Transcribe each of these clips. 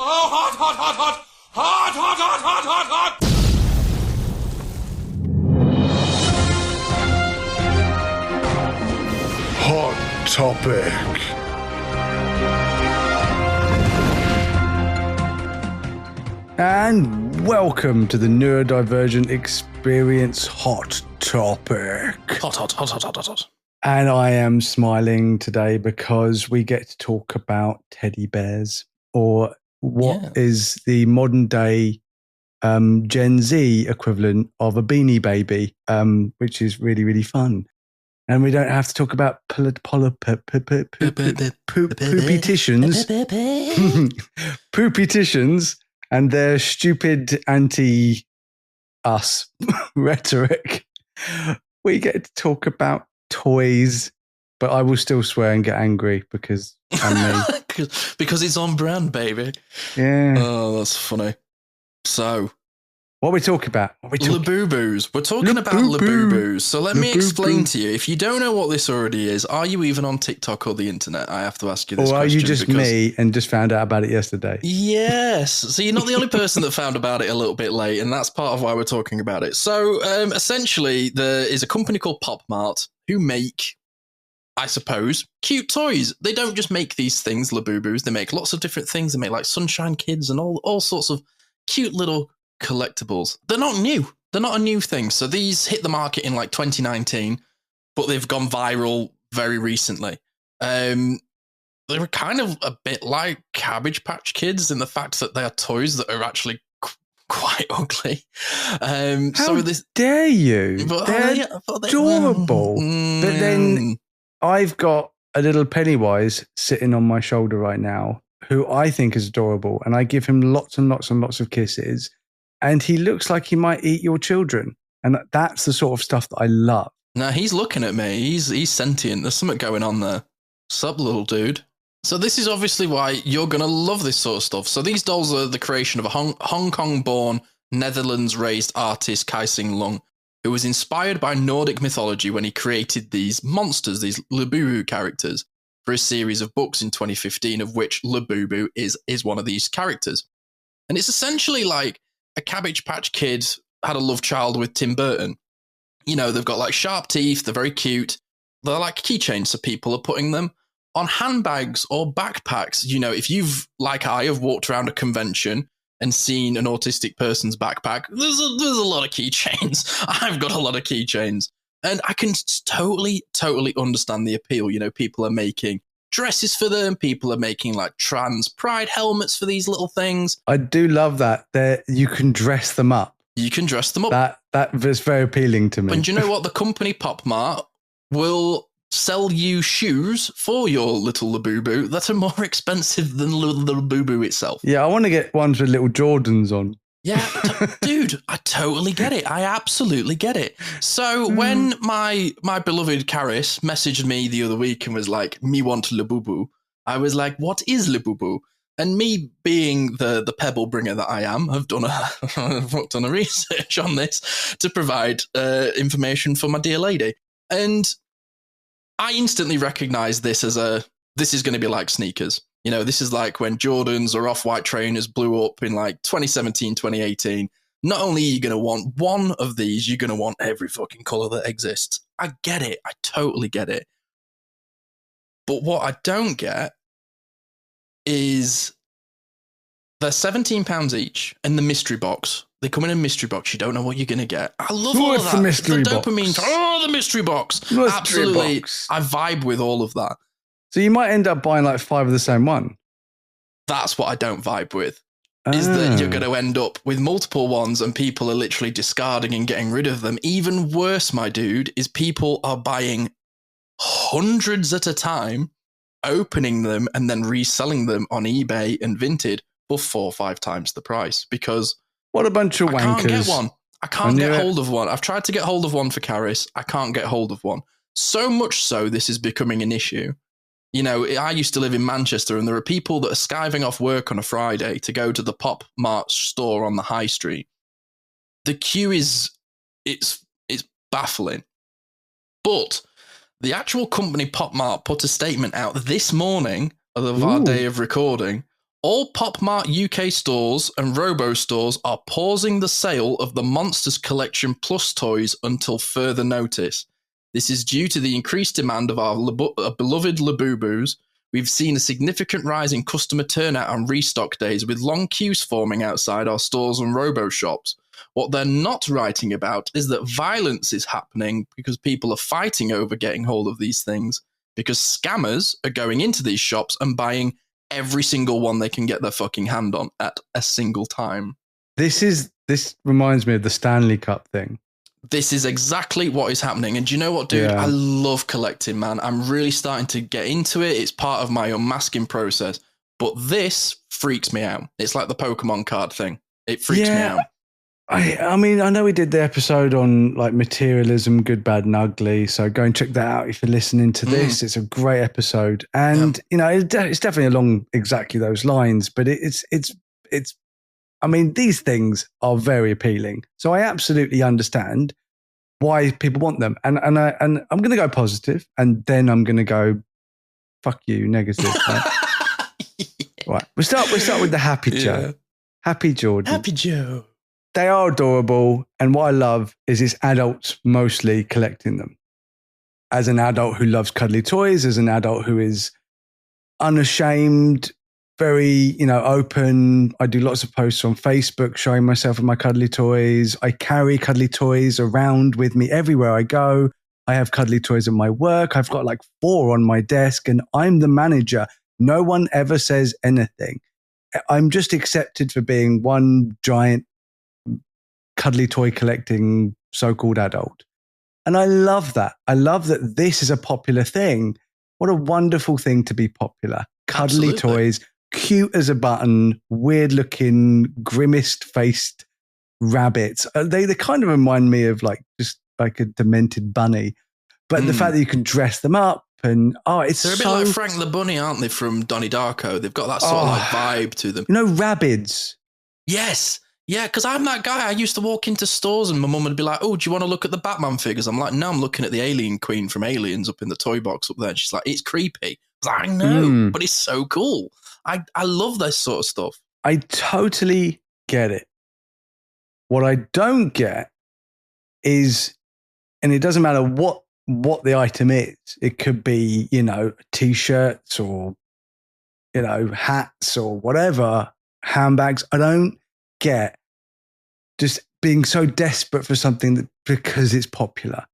Oh, hot, hot, hot, hot! Hot, hot, hot, hot, hot, hot! Hot topic. And welcome to the Neurodivergent Experience Hot Topic. Hot. And I am smiling today because we get to talk about teddy bears, or what is the modern day Gen Z equivalent of a Beanie Baby, which is really, really fun. And we don't have to talk about poopyticians and their stupid anti-us rhetoric. We get to talk about toys, but I will still swear and get angry because I'm me. Because it's on brand, baby. Yeah. Oh, that's funny. So, what are we talking about? Labubus. We're talking about Labubus. So let me explain to you. If you don't know what this already is, are you even on TikTok or the internet? I have to ask you this question. Or are you just me and just found out about it yesterday? Yes. So you're not the only person that found about it a little bit late, and that's part of why we're talking about it. So essentially, there is a company called Pop Mart who make, I suppose, cute toys. They don't just make these things, Labubus. They make lots of different things. They make like Sunshine Kids and all sorts of cute little collectibles. They're not new. They're not a new thing. So these hit the market in like 2019, but they've gone viral very recently. They were kind of a bit like Cabbage Patch Kids in the fact that they are toys that are actually quite ugly. How dare you? But, they're adorable. But then I've got a little Pennywise sitting on my shoulder right now who I think is adorable, and I give him lots and lots and lots of kisses, and he looks like he might eat your children. And that's the sort of stuff that I love. No, he's looking at me. He's sentient. There's something going on there. Sup, little dude? So this is obviously why you're going to love this sort of stuff. So these dolls are the creation of a Hong Kong-born, Netherlands-raised artist, Kai Sing Lung, who was inspired by Nordic mythology when he created these monsters, these Labubu characters, for a series of books in 2015, of which Labubu is one of these characters. And it's essentially like a Cabbage Patch Kid had a love child with Tim Burton. You know, they've got like sharp teeth, they're very cute. They're like keychains, so people are putting them on handbags or backpacks. You know, if you've, like I, have walked around a convention and seen an autistic person's backpack, there's a lot of keychains. I've got a lot of keychains. And I can totally understand the appeal. You know, people are making dresses for them. People are making like trans pride helmets for these little things. I do love that. You can dress them up. You can dress them up. That is very appealing to me. And do you know what? The company Pop Mart will sell you shoes for your little Labubu that are more expensive than the Labubu itself. Yeah, I want to get ones with little Jordans on. Yeah, dude, I totally get it. I absolutely get it. So when my beloved Karis messaged me the other week and was like, me want Labubu, I was like, what is Labubu? And me being the pebble bringer that I am, I've done a research on this to provide information for my dear lady. And I instantly recognized this as this is going to be like sneakers. You know, this is like when Jordans or Off-White trainers blew up in like 2017, 2018. Not only are you going to want one of these, you're going to want every fucking color that exists. I get it. I totally get it. But what I don't get is they're £17 each in the mystery box. They come in a mystery box. You don't know what you're going to get. I love all of that. The mystery box? Dopamine. Oh, the mystery box. Absolutely. Box. I vibe with all of that. So you might end up buying like 5 of the same one. That's what I don't vibe with. Is that you're going to end up with multiple ones and people are literally discarding and getting rid of them. Even worse, my dude, is people are buying hundreds at a time, opening them and then reselling them on eBay and Vinted for 4 or 5 times the price. Because what a bunch of wankers. I can't get one. I can't get hold of one. I've tried to get hold of one for Karis. I can't get hold of one. So much so, this is becoming an issue. You know, I used to live in Manchester and there are people that are skiving off work on a Friday to go to the Pop Mart store on the high street. The queue it's baffling. But the actual company Pop Mart put a statement out this morning of our day of recording All PopMart UK stores and Robo stores are pausing the sale of the Monsters Collection Plus toys until further notice. This is due to the increased demand of our beloved Labubus. We've seen a significant rise in customer turnout on restock days, with long queues forming outside our stores and Robo shops. What they're not writing about is that violence is happening because people are fighting over getting hold of these things, because scammers are going into these shops and buying every single one they can get their fucking hand on at a single time. This reminds me of the Stanley Cup thing. This is exactly what is happening. And do you know what, dude? Yeah. I love collecting, man. I'm really starting to get into it. It's part of my unmasking process. But this freaks me out. It's like the Pokemon card thing. It freaks me out. I mean, I know we did the episode on like materialism, good, bad, and ugly. So go and check that out if you're listening to this. It's a great episode, and you know, it's definitely along exactly those lines. But it's. I mean, these things are very appealing. So I absolutely understand why people want them, and I'm going to go positive, and then I'm going to go, fuck you, negative. Right? Right. We start with the Happy Joe, Happy Jordan, Happy Joe. They are adorable, and what I love is it's adults mostly collecting them. As an adult who loves cuddly toys, as an adult who is unashamed, very, you know, open. I do lots of posts on Facebook showing myself and my cuddly toys. I carry cuddly toys around with me everywhere I go. I have cuddly toys at my work. I've got like 4 on my desk, and I'm the manager. No one ever says anything. I'm just accepted for being one giant cuddly toy collecting so-called adult. And I love that. I love that this is a popular thing. What a wonderful thing to be popular. Cuddly Absolutely. Toys, cute as a button, weird looking, grimaced faced rabbits. They kind of remind me of like just like a demented bunny. But the fact that you can dress them up and they're a bit like Frank the Bunny, aren't they, from Donnie Darko? They've got that sort of like vibe to them. You know, rabbids. Yes. Yeah, because I'm that guy. I used to walk into stores and my mum would be like, oh, do you want to look at the Batman figures? I'm like, no, I'm looking at the Alien Queen from Aliens up in the toy box up there. And she's like, it's creepy. I was like, I know, but it's so cool. I love this sort of stuff. I totally get it. What I don't get is, and it doesn't matter what the item is. It could be, you know, T-shirts or, you know, hats or whatever, handbags. I don't get just being so desperate for something because it's popular.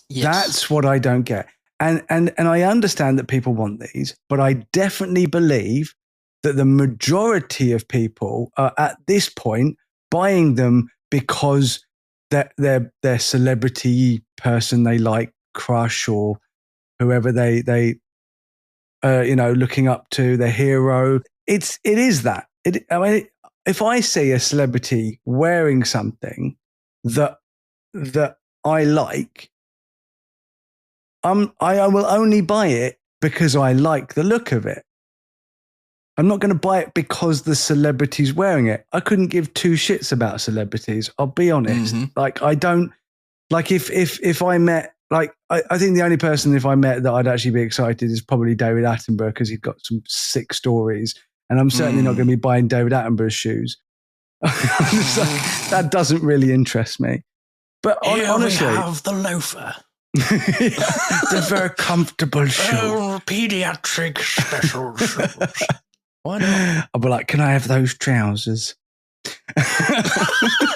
Yes. That's what I don't get. And I understand that people want these, but I definitely believe that the majority of people are at this point buying them because their celebrity person they like, crush, or whoever they you know, looking up to, their hero. It is that. I mean, if I see a celebrity wearing something that I like, I will only buy it because I like the look of it. I'm not going to buy it because the celebrity's wearing it. I couldn't give 2 shits about celebrities. I'll be honest. Like, I don't like if I met, like, I think the only person if I met that I'd actually be excited is probably David Attenborough, because he's got some sick stories. And I'm certainly not going to be buying David Attenborough's shoes. So that doesn't really interest me. But honestly, we have the loafer. They're very comfortable shoes. Pediatric special shoes. Why not? I'll be like, can I have those trousers?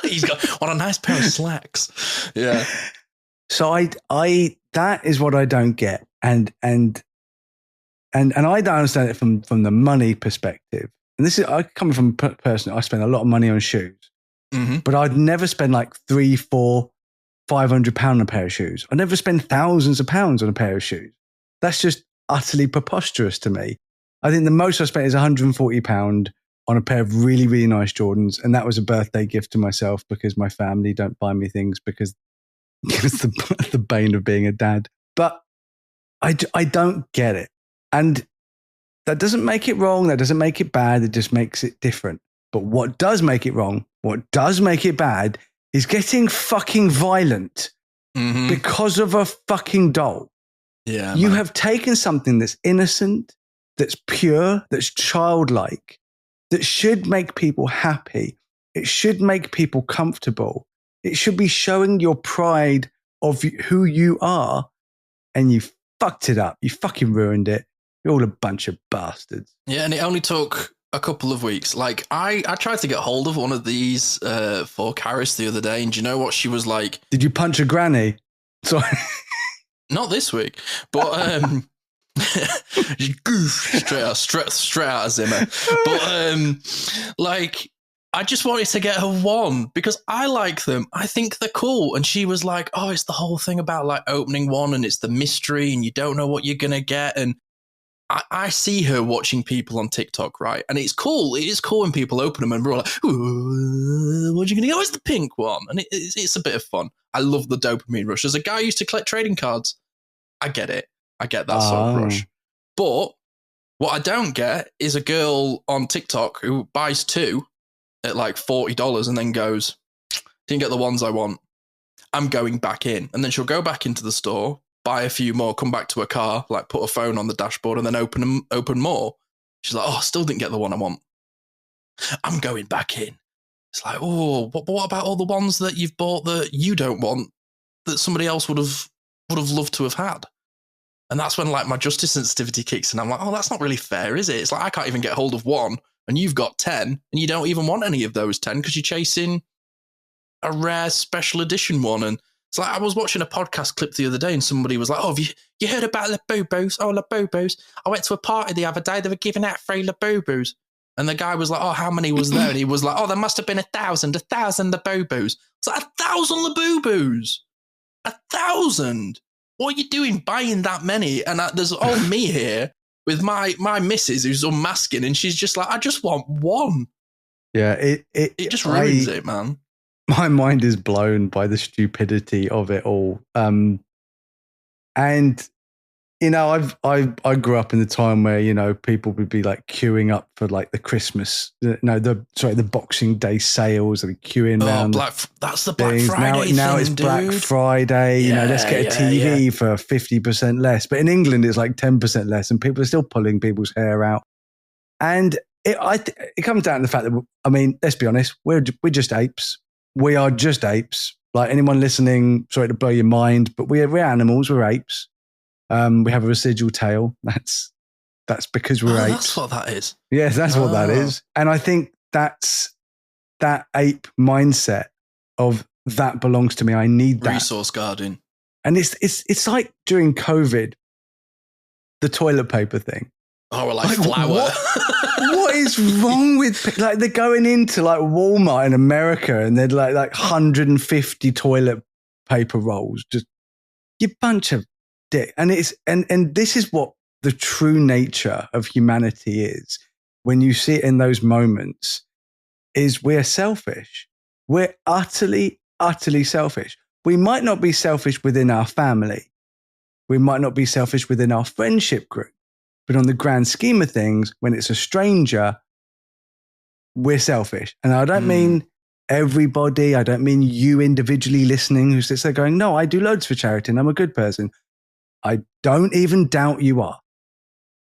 He's got a nice pair of slacks. Yeah. So I that is what I don't get, and I don't understand it from the money perspective. And this is coming from a person. I spend a lot of money on shoes, but I'd never spend like £300, £400, £500 on a pair of shoes. I never spend thousands of pounds on a pair of shoes. That's just utterly preposterous to me. I think the most I spent is £140 on a pair of really, really nice Jordans, and that was a birthday gift to myself because my family don't buy me things because it's the bane of being a dad. But I don't get it. And that doesn't make it wrong. That doesn't make it bad. It just makes it different. But what does make it wrong, what does make it bad, is getting fucking violent because of a fucking doll. Yeah, you have taken something that's innocent, that's pure, that's childlike, that should make people happy. It should make people comfortable. It should be showing your pride of who you are, and you fucked it up. You fucking ruined it. You're all a bunch of bastards. Yeah, and it only took a couple of weeks. Like, I tried to get hold of one of these for Karis the other day, and do you know what she was like? Did you punch a granny? Sorry. Not this week, but straight out of Zimmer. But like, I just wanted to get her one because I like them. I think they're cool. And she was like, oh, it's the whole thing about like opening one and it's the mystery and you don't know what you're going to get. And I see her watching people on TikTok, right? And it's cool. It is cool when people open them and we're all like, ooh, what are you going to get? Oh, it's the pink one. And it's a bit of fun. I love the dopamine rush. As a guy who used to collect trading cards, I get it. I get that sort of rush. But what I don't get is a girl on TikTok who buys two at like $40 and then goes, didn't get the ones I want. I'm going back in. And then she'll go back into the store, buy a few more, come back to her car, like put a phone on the dashboard and then open more. She's like, oh, still didn't get the one I want. I'm going back in. It's like, oh, but what about all the ones that you've bought that you don't want that somebody else would have loved to have had? And that's when like my justice sensitivity kicks in. I'm like, oh, that's not really fair, is it? It's like I can't even get hold of one and you've got 10 and you don't even want any of those 10 because you're chasing a rare special edition one. And it's like I was watching a podcast clip the other day and somebody was like, oh, have you heard about Labubus? Oh, Labubus. I went to a party the other day. They were giving out free Labubus. And the guy was like, oh, how many was there? And he was like, oh, there must have been 1,000 Labubus. It's like 1,000 Labubus. 1,000. What are you doing buying that many? And there's all me here with my missus who's unmasking and she's just like, I just want one. Yeah, it just ruins it, man. My mind is blown by the stupidity of it all. And you know, I grew up in the time where, you know, people would be like queuing up for like the the Boxing Day sales and queuing around. That's the Black Friday now it's dude. Black Friday. You know, let's get a TV for 50% less. But in England, it's like 10% less, and people are still pulling people's hair out. And it comes down to the fact that, I mean, let's be honest, we're just apes. We are just apes. Like anyone listening, sorry to blow your mind, but we're animals. We're apes. We have a residual tail. That's because we're apes. That's what that is. Yes, that's what that is. And I think that's that ape mindset of that belongs to me. I need that. Resource guarding. And it's like during COVID, the toilet paper thing. Oh, we're like flour. What is wrong with, like, they're going into like Walmart in America and they're like 150 toilet paper rolls. Just, you bunch of dick. And and this is what the true nature of humanity is. When you see it in those moments, is we're selfish. We're utterly, utterly selfish. We might not be selfish within our family. We might not be selfish within our friendship group. But on the grand scheme of things, when it's a stranger, we're selfish. And I don't mean everybody. I don't mean you individually listening who sits there going, no, I do loads for charity and I'm a good person. I don't even doubt you are.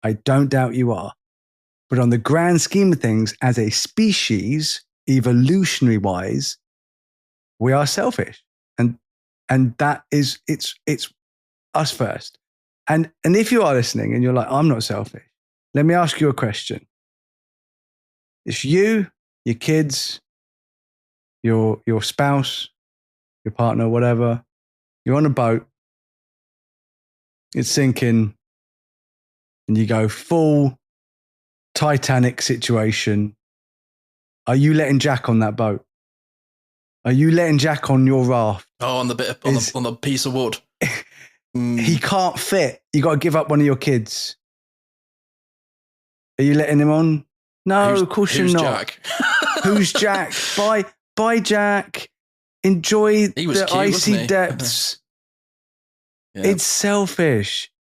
I don't doubt you are. But on the grand scheme of things, as a species, evolutionary wise, we are selfish. And that is, it's us first. And if you are listening and you're like, I'm not selfish, let me ask you a question. It's you, your kids, your spouse, your partner, whatever. You're on a boat. It's sinking. And you go full Titanic situation. Are you letting Jack on that boat? Are you letting Jack on your raft? Oh, on the piece of wood. He can't fit. You got to give up one of your kids. Are you letting him on? No, of course you're not. Jack? Who's Jack? Bye, Jack. Enjoy the icy depths. Yeah. It's selfish.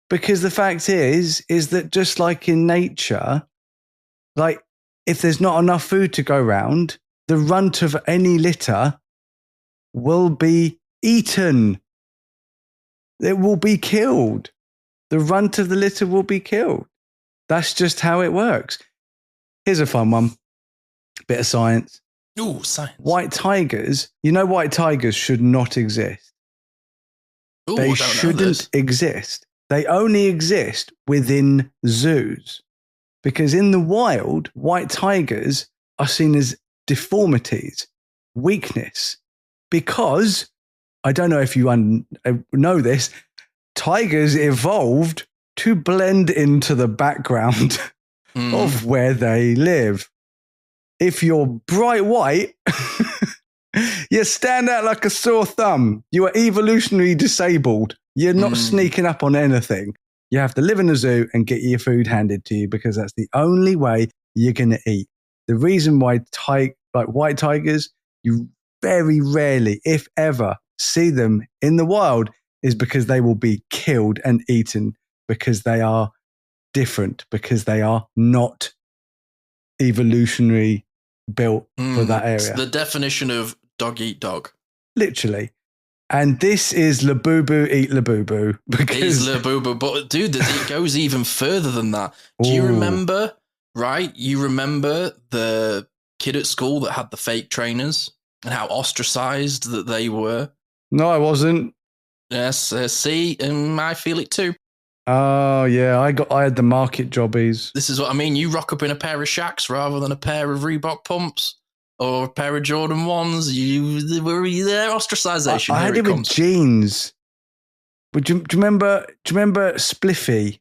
Because the fact is that just like in nature, like if there's not enough food to go round, the runt of any litter will be eaten. It will be killed. The runt of the litter will be killed. That's just how it works. Here's a fun one. Bit of science. Ooh, science. White tigers, white tigers should not exist. Ooh, They shouldn't exist. They only exist within zoos. Because in the wild, white tigers are seen as deformities, weakness. Because, I don't know if you know this, tigers evolved to blend into the background of where they live. If you're bright white, you stand out like a sore thumb. You are evolutionarily disabled. You're not sneaking up on anything. You have to live in a zoo and get your food handed to you because that's the only way you're going to eat. The reason why white tigers, you very rarely, if ever, see them in the wild is because they will be killed and eaten because they are different, because they are not evolutionary built for that area. It's the definition of dog eat dog. Literally. And this is Labubu eat Labubu. Because it's Labubu, but dude, it goes even further than that. Do you remember, right? You remember the kid at school that had the fake trainers and how ostracized that they were? No, I wasn't. Yes, see, and I feel it too. Oh yeah, I had the market jobbies. This is what I mean. You rock up in a pair of Shacks rather than a pair of Reebok pumps or a pair of Jordan 1s. You were there. Ostracization. I had it with jeans. Do you remember Spliffy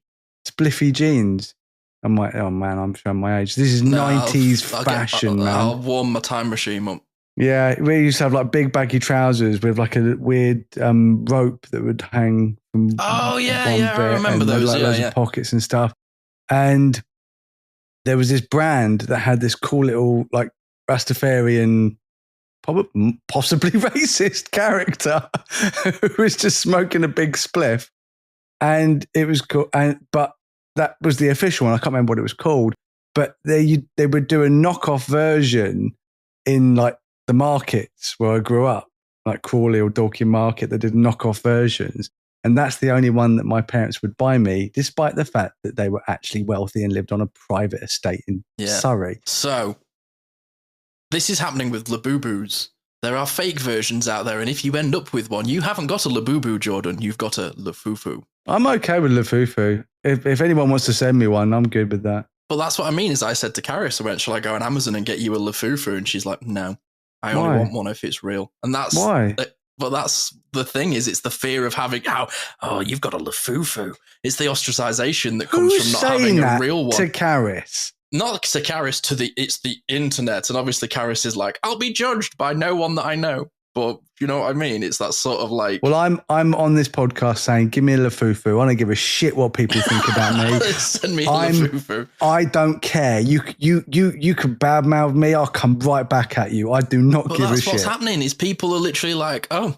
jeans? I'm like, oh man, I'm showing my age. This is 90s fashion, man. I'll warm my time machine up. Yeah, we used to have like big baggy trousers with like a weird rope that would hang from. Oh yeah, I remember those. Like loads of pockets and stuff. And there was this brand that had this cool little like Rastafarian, possibly racist character who was just smoking a big spliff, and it was cool. But that was the official one. I can't remember what it was called. But they would do a knockoff version in like the markets where I grew up, like Crawley or Dorking Market, that did knockoff versions. And that's the only one that my parents would buy me, despite the fact that they were actually wealthy and lived on a private estate in Surrey. So this is happening with Labubus. There are fake versions out there. And if you end up with one, you haven't got a Labubu, Jordan. You've got a Lafufu. I'm okay with Lafufu. If anyone wants to send me one, I'm good with that. But that's what I mean is I said to Karis, I went, shall I go on Amazon and get you a Lafufu? And she's like, no. I only want one if it's real. And that's why. But that's the thing is it's the fear of having, you've got a Lafufu. It's the ostracization that comes from not having a real one. To Karis? Not to Karis, it's the internet. And obviously Karis is like, I'll be judged by no one that I know. But you know what I mean? It's that sort of like... Well, I'm on this podcast saying, give me a Lafufu. I don't give a shit what people think about me. Send me a Lafufu. I don't care. You can badmouth me. I'll come right back at you. I do not give a shit. But that's what's happening is people are literally like, oh,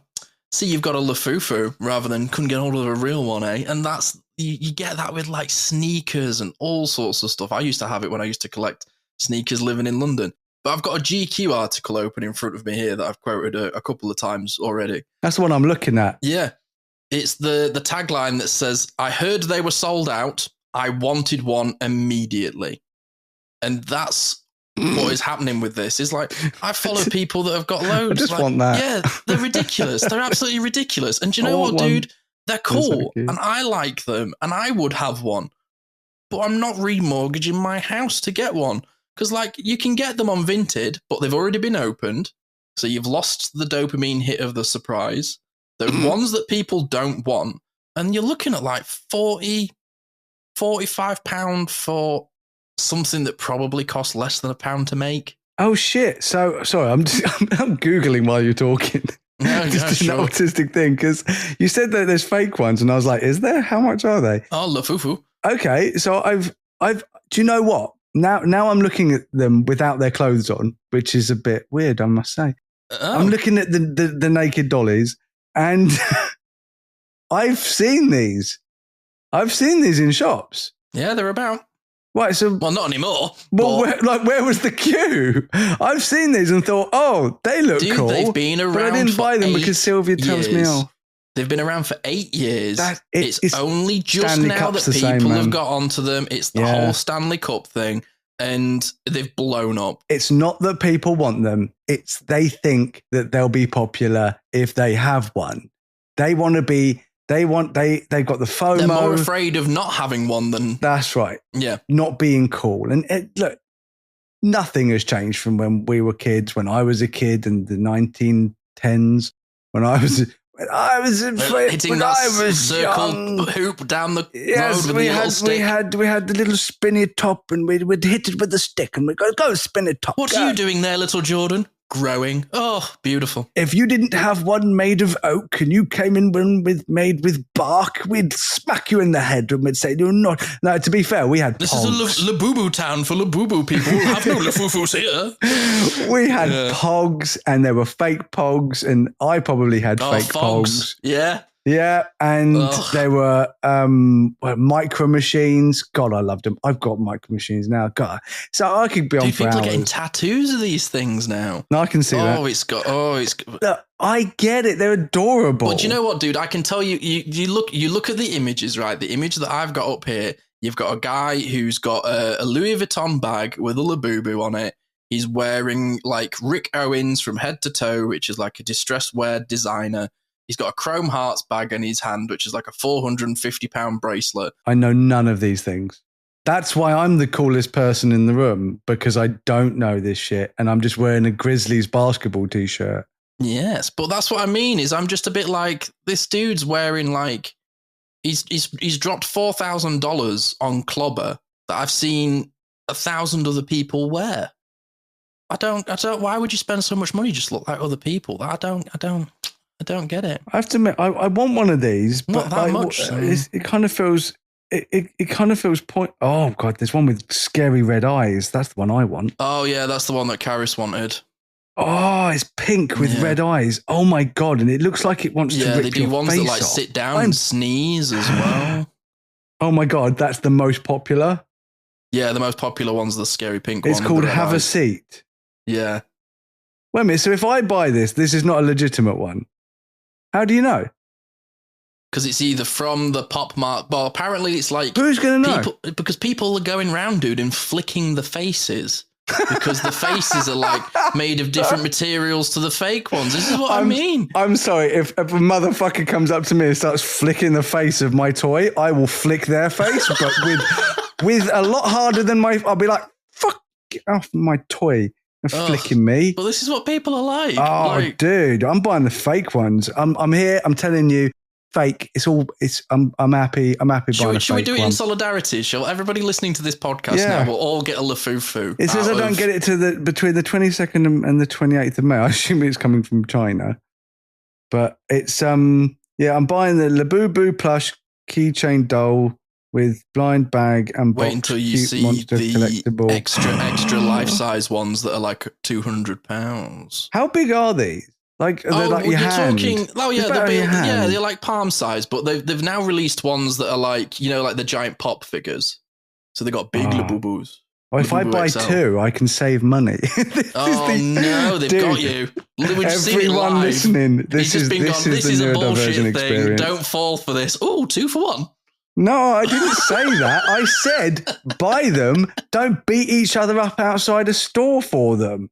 see, you've got a Lafufu rather than couldn't get hold of a real one, eh? And that's... You get that with like sneakers and all sorts of stuff. I used to have it when I used to collect sneakers living in London. But I've got a GQ article open in front of me here that I've quoted a couple of times already. That's the one I'm looking at. Yeah. It's the tagline that says, I heard they were sold out. I wanted one immediately. And that's what is happening with this. Is like, I follow people that have got loads. I just want that. Yeah, they're ridiculous. They're absolutely ridiculous. And do you know what, dude? They're cool. And I like them. And I would have one. But I'm not remortgaging my house to get one. Because, like, you can get them on Vinted, but they've already been opened. So you've lost the dopamine hit of the surprise. The ones that people don't want. And you're looking at, like, £40, £45 for something that probably costs less than £1 to make. Oh, shit. So, sorry, I'm Googling while you're talking. Just an autistic thing. Because you said that there's fake ones. And I was like, is there? How much are they? Oh, Lafufu. Okay. So I've. Do you know what? Now I'm looking at them without their clothes on, which is a bit weird, I must say. Oh. I'm looking at the naked dollies, and I've seen these. I've seen these in shops. Yeah, they're about. Right, so well, not anymore. Well, where was the queue? I've seen these and thought, oh, they look cool. They've been around. But I didn't buy them because Sylvia tells me off. They've been around for 8 years. It's only just Stanley now Cup's that people have got onto them. It's the whole Stanley Cup thing. and they've blown up. It's not that people want them. It's they think that they'll be popular if they have one. They want to be, they've got the FOMO. They're more afraid of not having one than... That's right. Yeah. Not being cool. And look, nothing has changed from when we were kids, when I was a kid in the 1910s, when I was hitting that circle young. Hoop down the yes, road with the little stick. We had the little spinny top, and we'd hit it with the stick, and we'd go spin it top. What are you doing there, little Jordan? Growing. Oh, beautiful. If you didn't have one made of oak and you came in made with bark, we'd smack you in the head and we'd say, you're not. No, to be fair, we had This pogs. is a Labubu town for Labubu people. We'll have no Lafufus here. We had pogs, and there were fake pogs, and I probably had fake pogs. Yeah. Yeah, and there were micro machines. God, I loved them. I've got micro machines now. God, so I could be on for hours. People are getting tattoos of these things now. No, I can see that. It's Look, I get it. They're adorable. But you know what, dude? I can tell you. You look at the images, right? The image that I've got up here. You've got a guy who's got a Louis Vuitton bag with a Labubu on it. He's wearing like Rick Owens from head to toe, which is like a distressed wear designer. He's got a Chrome Hearts bag in his hand, which is like a £450 bracelet. I know none of these things. That's why I'm the coolest person in the room, because I don't know this shit, and I'm just wearing a Grizzlies basketball t-shirt. Yes, but that's what I mean. Is I'm just a bit like, this dude's wearing like he's dropped $4,000 on clobber that I've seen 1,000 other people wear. I don't. Why would you spend so much money just look like other people? I don't get it. I have to admit, I want one of these, but not that much. It kind of feels. It kind of feels point. Oh god, there's one with scary red eyes. That's the one I want. Oh yeah, that's the one that Karis wanted. Oh, it's pink with red eyes. Oh my god, and it looks like it wants to rip your face off. Yeah, they do ones that like sit down and sneeze as well. Oh my god, that's the most popular. Yeah, the most popular one's the scary pink one. It's called Have a Seat. Yeah. Wait a minute. So if I buy this is not a legitimate one. How do you know? Because it's either from the Pop Mart. Well, apparently it's like... Who's going to know? Because people are going round, dude, and flicking the faces. Because the faces are like made of different materials to the fake ones. This is what I mean. I'm sorry. If a motherfucker comes up to me and starts flicking the face of my toy, I will flick their face, but with a lot harder than I'll be like, fuck off my toy. Flicking me. But this is what people are like. Oh, dude, I'm buying the fake ones. I'm here. I'm telling you, fake. I'm happy. I'm happy buying a fake one. Should we do it in solidarity? Shall everybody listening to this podcast now? We'll all get a Lafufu. It says I don't get it to between the 22nd and the 28th of May. I assume it's coming from China, but it's I'm buying the Labubu plush keychain doll with blind bag and box. Wait until you see the collectible. extra life-size ones that are like £200. How big are these? Like, are they like your hand? They're like palm size, but they've now released ones that are like, like the giant pop figures. So they got big Labubus. Well, if I buy two, I can save money. They've got you. Everyone listening, this is the neurodivergent experience. Don't fall for this. Oh, 2 for 1. No, I didn't say that. I said buy them. Don't beat each other up outside a store for them.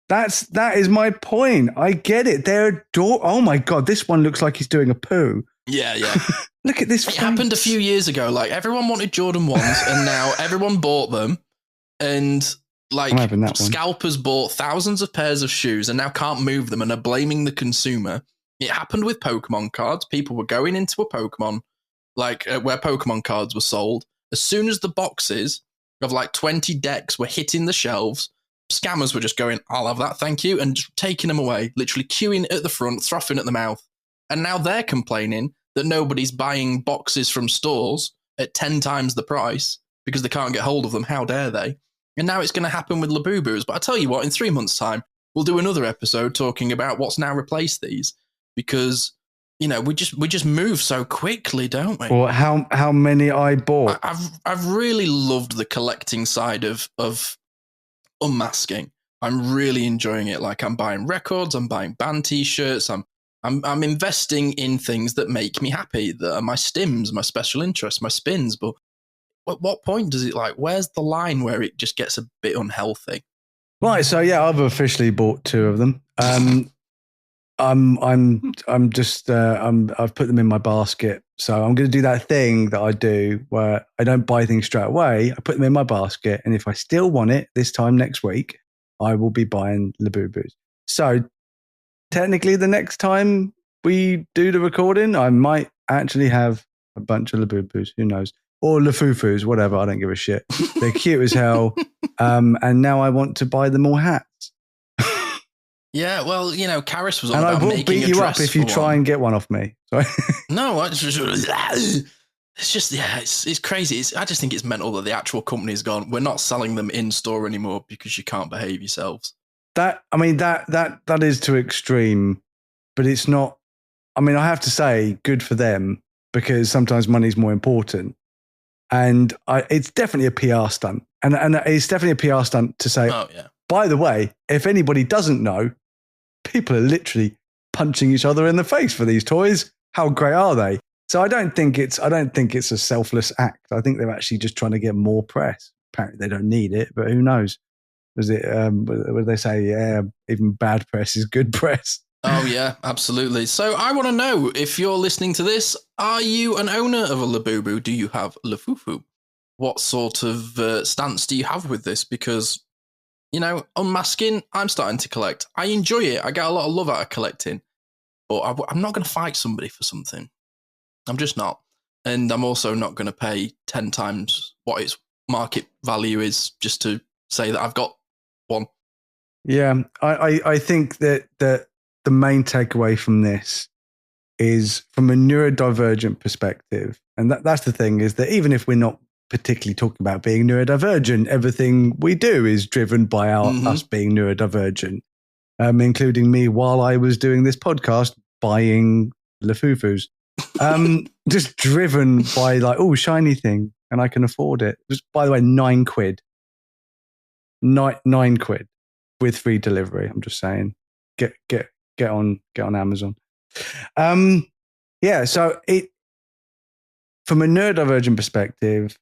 That is my point. I get it. They're oh my god, this one looks like he's doing a poo. Yeah. Look at this. It happened a few years ago. Like everyone wanted Jordan 1s, and now everyone bought them. And like scalpers bought thousands of pairs of shoes and now can't move them and are blaming the consumer. It happened with Pokemon cards. People were going into a Pokemon. Where Pokemon cards were sold, as soon as the boxes of like 20 decks were hitting the shelves, scammers were just going, I'll have that, thank you, and just taking them away, literally queuing at the front, frothing at the mouth. And now they're complaining that nobody's buying boxes from stores at 10 times the price because they can't get hold of them. How dare they? And now it's going to happen with Labubus. But I tell you what, in 3 months' time, we'll do another episode talking about what's now replaced these, because we just move so quickly, don't we? Or how many I bought. I've really loved the collecting side of unmasking. I'm really enjoying it. Like I'm buying records, I'm buying band t-shirts, I'm investing in things that make me happy, that are my stims, my special interests, my spins. But at what point does it where's the line where it just gets a bit unhealthy? Right. So yeah, I've officially bought 2 of them. I've put them in my basket. So I'm going to do that thing that I do where I don't buy things straight away. I put them in my basket. And if I still want it this time next week, I will be buying Labubus. So technically the next time we do the recording, I might actually have a bunch of Labubus. Who knows? Or Lafufus, whatever. I don't give a shit. They're cute as hell. And now I want to buy them all hats. Yeah, well, Karis was on and about I will making beat a you dress up if you try one. and get one off me. Sorry. No, it's just it's crazy. I just think it's mental that the actual company's gone, we're not selling them in store anymore because you can't behave yourselves. That is too extreme, but it's not. I mean, I have to say, good for them because sometimes money's more important. And it's definitely a PR stunt. And it's definitely a PR stunt to say, oh, yeah. By the way, if anybody doesn't know, people are literally punching each other in the face for these toys. How great are they? So I don't think it's a selfless act. I think they're actually just trying to get more press. Apparently they don't need it, but who knows? Was it what they say? Yeah, even bad press is good press. Oh yeah, absolutely. So I want to know, if you're listening to this, are you an owner of a Labubu? Do you have Lafufu? What sort of stance do you have with this? Because, unmasking, I'm starting to collect. I enjoy it. I get a lot of love out of collecting. But I'm not going to fight somebody for something. I'm just not. And I'm also not going to pay 10 times what its market value is just to say that I've got one. Yeah, I think that the main takeaway from this is from a neurodivergent perspective. And that's the thing, is that even if we're not particularly talking about being neurodivergent, everything we do is driven by us being neurodivergent, including me while I was doing this podcast, buying Lafufus. Just driven by shiny thing, and I can afford it. It was, by the way, £9. £9 with free delivery. I'm just saying, get on Amazon. So it, from a neurodivergent perspective,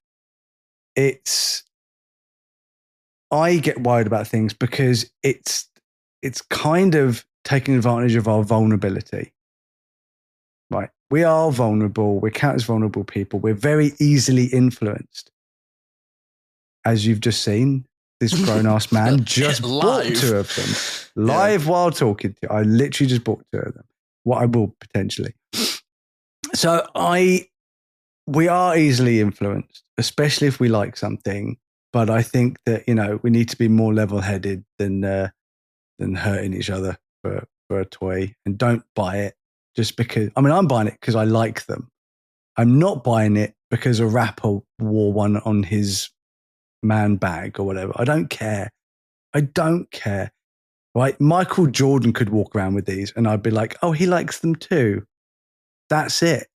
I get worried about things because it's kind of taking advantage of our vulnerability. Right. We are vulnerable. We're counted as vulnerable people. We're very easily influenced. As you've just seen, this grown-ass man just bought 2 of them. Live while talking to you. I literally just bought 2 of them. What I will potentially. So we are easily influenced, especially if we like something. But I think that, we need to be more level-headed than hurting each other for a toy, and don't buy it just because. I mean, I'm buying it because I like them. I'm not buying it because a rapper wore one on his man bag or whatever. I don't care. Right? Michael Jordan could walk around with these and I'd be like, oh, he likes them too. That's it.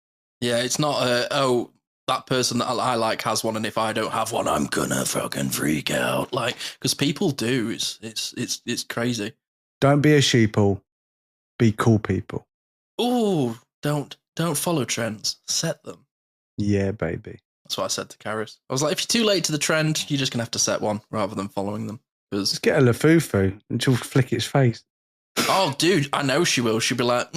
Yeah, it's not that person that I like has one, and if I don't have one, I'm gonna fucking freak out. Because people do. It's crazy. Don't be a sheeple. Be cool people. Ooh, don't follow trends. Set them. Yeah, baby. That's what I said to Karis. I was like, if you're too late to the trend, you're just gonna have to set one rather than following them. Just get a Lafufu and she'll flick its face. Oh, dude, I know she will. She'll be like,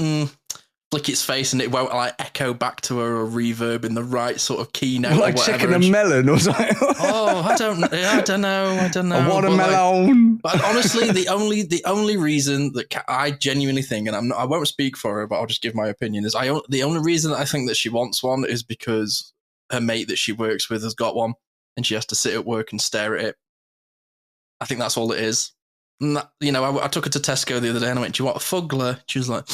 flick its face, and it won't echo back to her or reverb in the right sort of keynote. Like checking a melon or something. Oh, I don't know. A watermelon. But honestly, the only reason that I genuinely think, and I won't speak for her, but I'll just give my opinion, is the only reason that I think that she wants one is because her mate that she works with has got one, and she has to sit at work and stare at it. I think that's all it is. And that, I took her to Tesco the other day and I went, do you want a fuggler? She was like,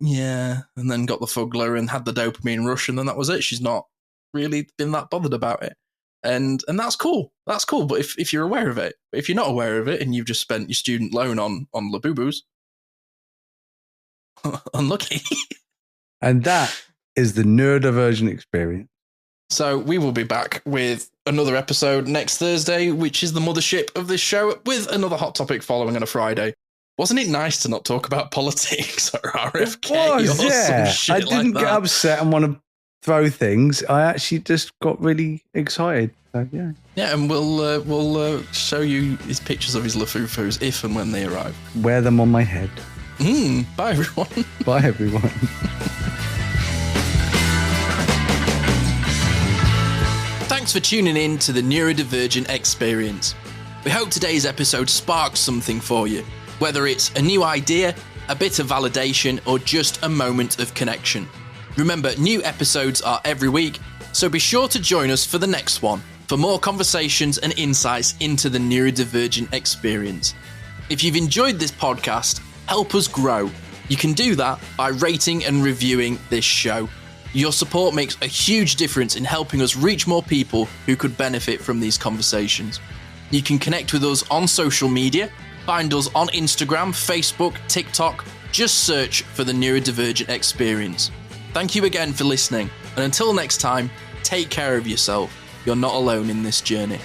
yeah. And then got the fuggler and had the dopamine rush, and then that was it. She's not really been that bothered about it. And that's cool. That's cool. But if you're aware of it, if you're not aware of it and you've just spent your student loan on Labubus, unlucky. And that is the neurodivergent experience. So we will be back with another episode next Thursday, which is the mothership of this show, with another hot topic following on a Friday. Wasn't it nice to not talk about politics or RFK or some shit I didn't get upset and want to throw things. I actually just got really excited. So, yeah. Yeah, and we'll show you his pictures of his Lafufus if and when they arrive. Wear them on my head. Bye, everyone. Bye, everyone. Thanks for tuning in to the Neurodivergent experience. We hope today's episode sparks something for you, whether it's a new idea, a bit of validation, or just a moment of connection. Remember, new episodes are every week, so be sure to join us for the next one for more conversations and insights into the neurodivergent experience. If you've enjoyed this podcast, help us grow. You can do that by rating and reviewing this show. Your support makes a huge difference in helping us reach more people who could benefit from these conversations. You can connect with us on social media. Find us on Instagram, Facebook, TikTok. Just search for the Neurodivergent Experience. Thank you again for listening. And until next time, take care of yourself. You're not alone in this journey.